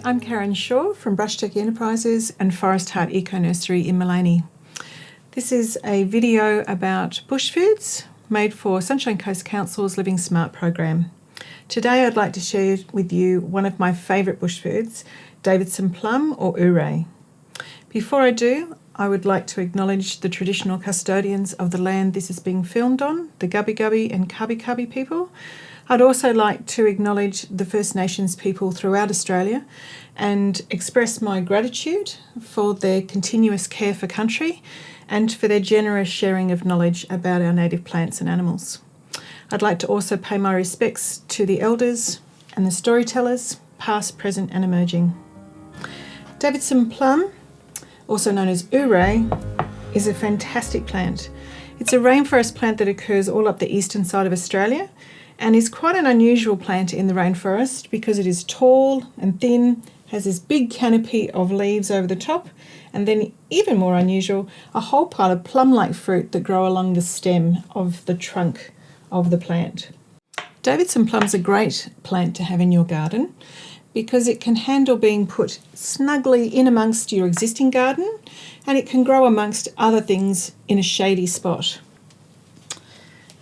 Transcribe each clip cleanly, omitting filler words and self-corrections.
I'm Karen Shaw from Brushtech Enterprises and Forest Heart Eco Nursery in Mullaney. This is a video about bush foods made for Sunshine Coast Council's Living Smart program. Today I'd like to share with you one of my favourite bush foods, Davidson Plum or Ooray. Before I do, I would like to acknowledge the traditional custodians of the land this is being filmed on, the Gubbi Gubbi and Kabi Kabi people. I'd also like to acknowledge the First Nations people throughout Australia and express my gratitude for their continuous care for country and for their generous sharing of knowledge about our native plants and animals. I'd like to also pay my respects to the elders and the storytellers, past, present and emerging. Davidson Plum, also known as Ooray, is a fantastic plant. It's a rainforest plant that occurs all up the eastern side of Australia and is quite an unusual plant in the rainforest because it is tall and thin, has this big canopy of leaves over the top, and then even more unusual, a whole pile of plum-like fruit that grow along the stem of the trunk of the plant. Davidson plum's a great plant to have in your garden because it can handle being put snugly in amongst your existing garden, and it can grow amongst other things in a shady spot.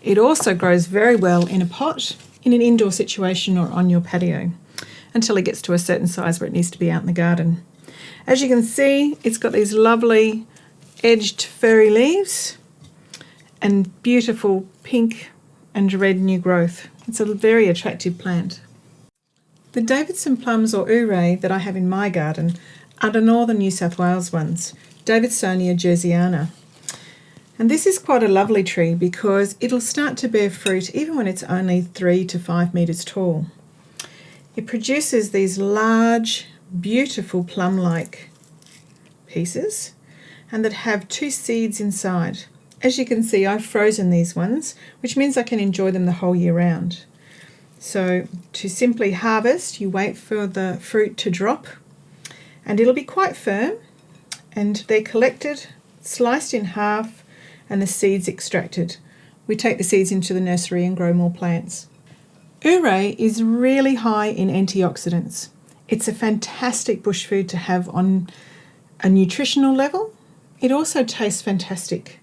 It also grows very well in a pot, in an indoor situation or on your patio, until it gets to a certain size where it needs to be out in the garden. As you can see, it's got these lovely edged furry leaves and beautiful pink and red new growth. It's a very attractive plant. The Davidson plums or Ooray that I have in my garden are the northern New South Wales ones, Davidsonia jerseyana. And this is quite a lovely tree because it'll start to bear fruit even when it's only 3 to 5 metres tall. It produces these large, beautiful plum-like pieces and that have 2 seeds inside. As you can see, I've frozen these ones, which means I can enjoy them the whole year round. So to simply harvest, you wait for the fruit to drop and it'll be quite firm, and they're collected, sliced in half, and the seeds extracted. We take the seeds into the nursery and grow more plants. Ooray is really high in antioxidants. It's a fantastic bush food to have on a nutritional level. It also tastes fantastic.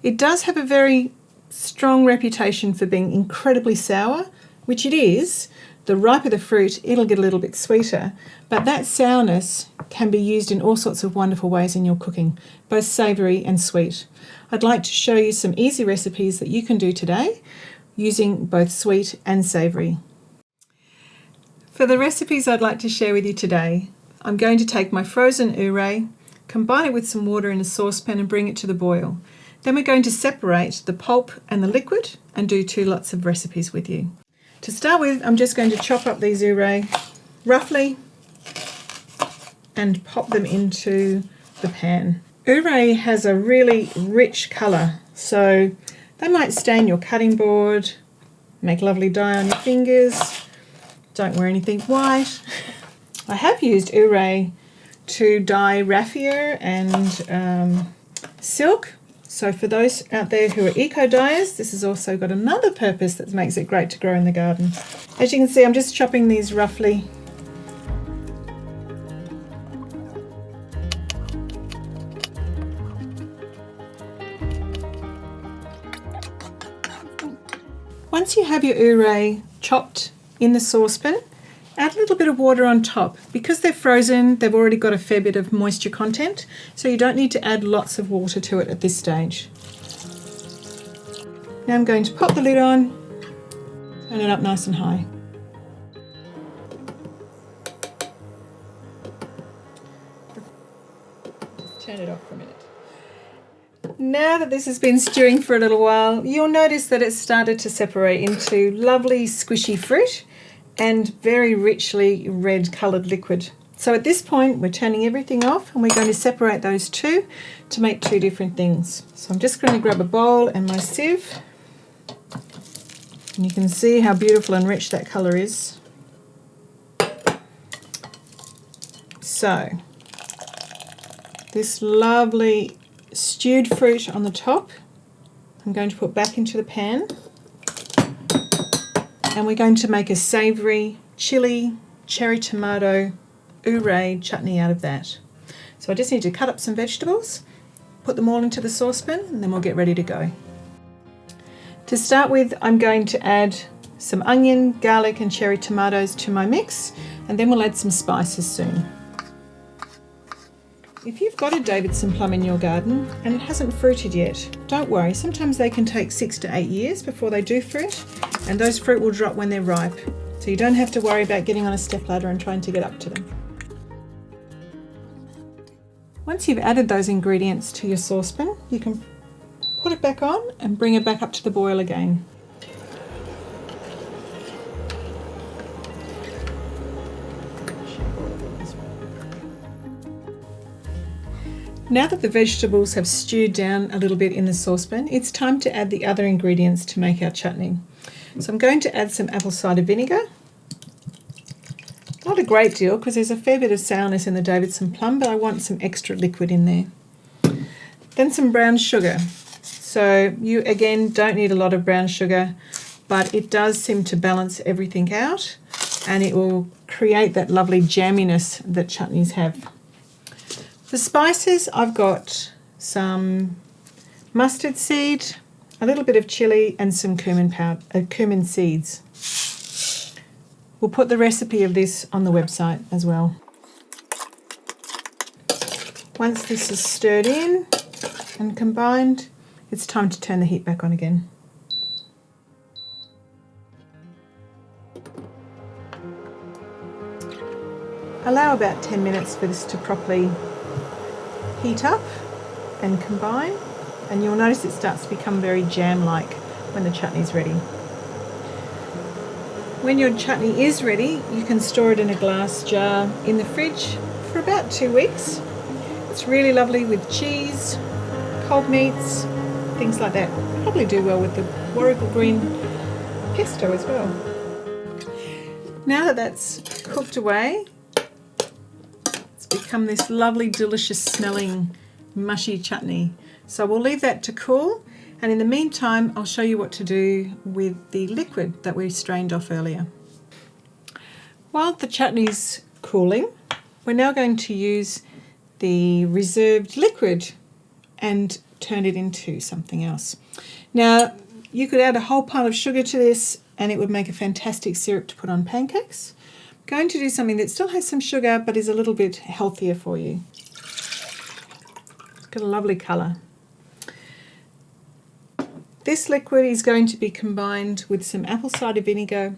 It does have a very strong reputation for being incredibly sour, which it is. The riper the fruit, it'll get a little bit sweeter, but that sourness can be used in all sorts of wonderful ways in your cooking, both savoury and sweet. I'd like to show you some easy recipes that you can do today using both sweet and savoury. For the recipes I'd like to share with you today, I'm going to take my frozen Ooray, combine it with some water in a saucepan and bring it to the boil. Then we're going to separate the pulp and the liquid and do 2 lots of recipes with you. To start with, I'm just going to chop up these Ooray roughly and pop them into the pan. Ooray has a really rich colour, so they might stain your cutting board, make lovely dye on your fingers. Don't wear anything white. I have used Ooray to dye raffia and silk. So for those out there who are eco-dyers, this has also got another purpose that makes it great to grow in the garden. As you can see, I'm just chopping these roughly. Once you have your Ooray chopped in the saucepan, add a little bit of water on top. Because they're frozen, they've already got a fair bit of moisture content, so you don't need to add lots of water to it at this stage. Now I'm going to pop the lid on, turn it up nice and high. Just turn it off for a minute. Now that this has been stewing for a little while, you'll notice that it's started to separate into lovely squishy fruit and very richly red coloured liquid. So at this point we're turning everything off and we're going to separate those 2 to make 2 different things. So I'm just going to grab a bowl and my sieve, and you can see how beautiful and rich that colour is. So this lovely stewed fruit on the top I'm going to put back into the pan. And we're going to make a savoury chili, cherry tomato, Ooray chutney out of that. So I just need to cut up some vegetables, put them all into the saucepan, and then we'll get ready to go. To start with, I'm going to add some onion, garlic and cherry tomatoes to my mix, and then we'll add some spices soon. If you've got a Davidson plum in your garden and it hasn't fruited yet, don't worry, sometimes they can take 6 to 8 years before they do fruit, and those fruit will drop when they're ripe. So you don't have to worry about getting on a stepladder and trying to get up to them. Once you've added those ingredients to your saucepan, you can put it back on and bring it back up to the boil again. Now that the vegetables have stewed down a little bit in the saucepan, it's time to add the other ingredients to make our chutney. So I'm going to add some apple cider vinegar. Not a great deal because there's a fair bit of sourness in the Davidson plum, but I want some extra liquid in there. Then some brown sugar. So you again don't need a lot of brown sugar, but it does seem to balance everything out and it will create that lovely jamminess that chutneys have. For spices, I've got some mustard seed, a little bit of chili and some cumin seeds. We'll put the recipe of this on the website as well. Once this is stirred in and combined, it's time to turn the heat back on again. Allow about 10 minutes for this to properly heat up and combine, and you'll notice it starts to become very jam-like when the chutney is ready. When your chutney is ready, you can store it in a glass jar in the fridge for about 2 weeks. It's really lovely with cheese, cold meats, things like that. Probably do well with the warrigal green pesto as well. Now that that's cooked away, become this lovely, delicious smelling mushy chutney. So we'll leave that to cool, and in the meantime I'll show you what to do with the liquid that we strained off earlier. While the chutney's cooling, we're now going to use the reserved liquid and turn it into something else. Now you could add a whole pile of sugar to this and it would make a fantastic syrup to put on pancakes. Going to do something that still has some sugar but is a little bit healthier for you. It's got a lovely colour. This liquid is going to be combined with some apple cider vinegar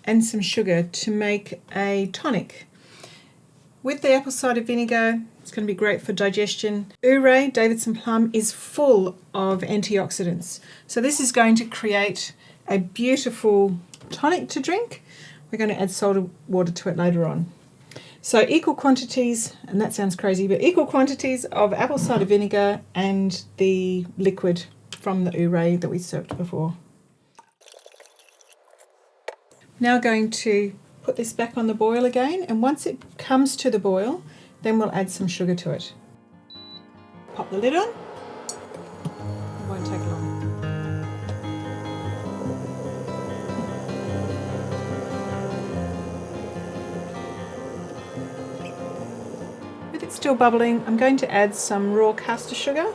and some sugar to make a tonic. With the apple cider vinegar, it's going to be great for digestion. Ooray, Davidson plum, is full of antioxidants. So this is going to create a beautiful tonic to drink. We're going to add soda water to it later on. So equal quantities, and that sounds crazy, but equal quantities of apple cider vinegar and the liquid from the Ooray that we served before. Now going to put this back on the boil again, and once it comes to the boil, then we'll add some sugar to it. Pop the lid on. It won't take long. With it still bubbling, I'm going to add some raw caster sugar.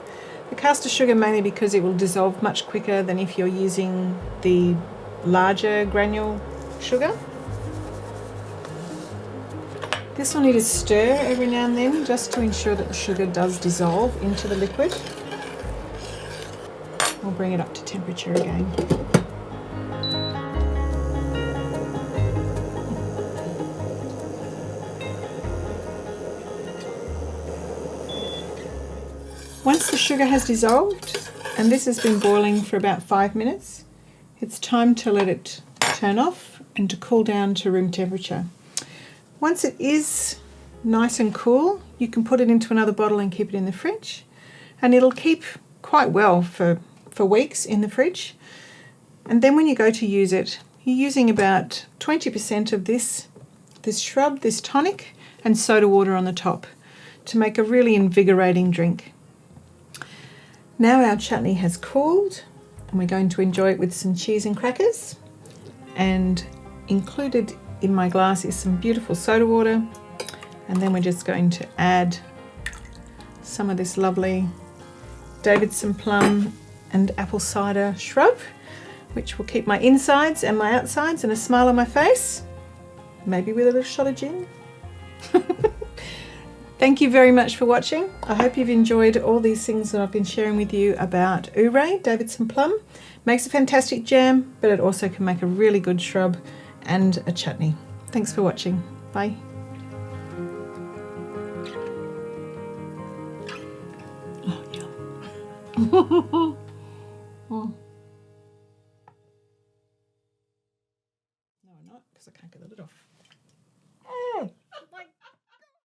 The caster sugar mainly because it will dissolve much quicker than if you're using the larger granule sugar. This will need to stir every now and then just to ensure that the sugar does dissolve into the liquid. We'll bring it up to temperature again. Once the sugar has dissolved, and this has been boiling for about 5 minutes, it's time to let it turn off and to cool down to room temperature. Once it is nice and cool, you can put it into another bottle and keep it in the fridge, and it'll keep quite well for weeks in the fridge. And then when you go to use it, you're using about 20% of this shrub, this tonic, and soda water on the top to make a really invigorating drink. Now our chutney has cooled, and we're going to enjoy it with some cheese and crackers, and included in my glass is some beautiful soda water And then we're just going to add some of this lovely Davidson Plum and apple cider shrub, which will keep my insides and my outsides and a smile on my face, maybe with a little shot of gin. Thank you very much for watching. I hope you've enjoyed all these things that I've been sharing with you about Ooray, Davidson Plum. Makes a fantastic jam, but it also can make a really good shrub and a chutney. Thanks for watching. Bye. Oh, yum. Oh. No, I'm not, because I can't get the lid off.